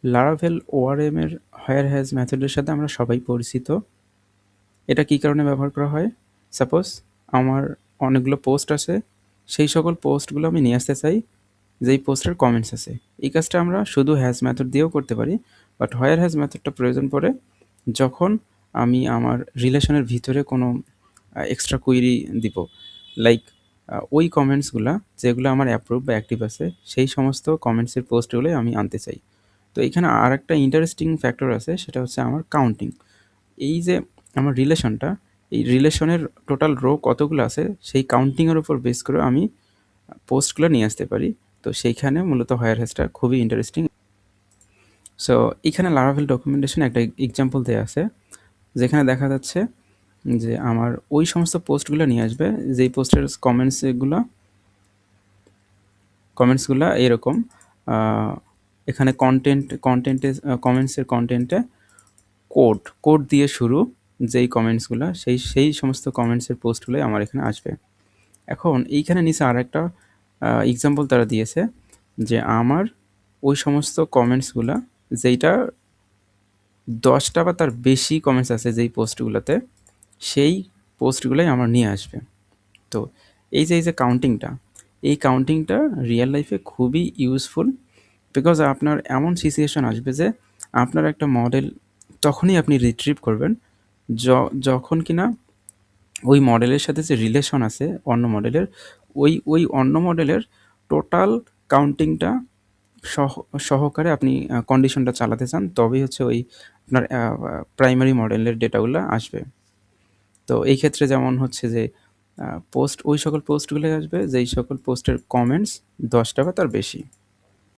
Laravel ORM এর where has মেথডের সাথে আমরা সবাই পরিচিত। এটা কী কারণে ব্যবহার করা হয়? সাপোজ আমার অনেকগুলো পোস্ট আছে, সেই সকল পোস্টগুলো আমি নিয়ে আসতে চাই যেই পোস্টের কমেন্টস আছে। এই কাজটা আমরা শুধু হ্যাজ মেথড দিয়েও করতে পারি, বাট হোয়ার হ্যাজ মেথডটা প্রয়োজন পড়ে যখন আমি আমার রিলেশনের ভিতরে কোনো এক্সট্রা কুইরি দিব। লাইক ওই কমেন্টসগুলা যেগুলো আমার অ্যাপ্রুভ বা অ্যাক্টিভ আছে, সেই সমস্ত কমেন্টসের পোস্টগুলোই আমি আনতে চাই। তো এখানে আর একটা ইন্টারেস্টিং ফ্যাক্টর আছে, সেটা হচ্ছে আমার কাউন্টিং। এই যে আমার রিলেশনটা, এই রিলেশনের টোটাল রো কতগুলো আছে সেই কাউন্টিংয়ের উপর বেস করে আমি পোস্টগুলো নিয়ে আসতে পারি। তো সেইখানে মূলত হোয়ার হ্যাজটা খুবই ইন্টারেস্টিং। সো এখানে লারাভেল ডকুমেন্টেশন একটা এক্সাম্পল দেওয়া আছে, যেখানে দেখা যাচ্ছে যে আমার ওই সমস্ত পোস্টগুলো নিয়ে আসবে যেই পোস্টের কমেন্টসগুলো এরকম। এখানে কন্টেন্টে কমেন্টসের কন্টেন্টে কোড দিয়ে শুরু যেই কমেন্টসগুলো, সেই সমস্ত কমেন্টসের পোস্টগুলোই আমার এখানে আসবে। এখন এইখানে নিচে আর একটা এক্সাম্পল তারা দিয়েছে যে আমার ওই সমস্ত কমেন্টসগুলো যেইটা 10টা বা তার বেশি কমেন্টস আছে যেই পোস্টগুলোতে, সেই পোস্টগুলোই আমার নিয়ে আসবে। তো এই যে কাউন্টিংটা, এই কাউন্টিংটা রিয়েল লাইফে খুবই ইউজফুল। বিকজ আপনার এমন সিচুয়েশন আসবে যে আপনার একটা মডেল তখনই আপনি রিট্রিভ করবেন যখন কিনা ওই মডেলের সাথে যে রিলেশন আছে অন্য মডেলের, ওই অন্য মডেলের টোটাল কাউন্টিংটা সহকারে আপনি কন্ডিশনটা চালাতে চান, তবেই হচ্ছে ওই আপনার প্রাইমারি মডেলের ডেটাগুলো আসবে। তো এই ক্ষেত্রে যেমন হচ্ছে যে ওই সকল পোস্টগুলো আসবে যেই সকল পোস্টের কমেন্টস 10টা বা তার বেশি।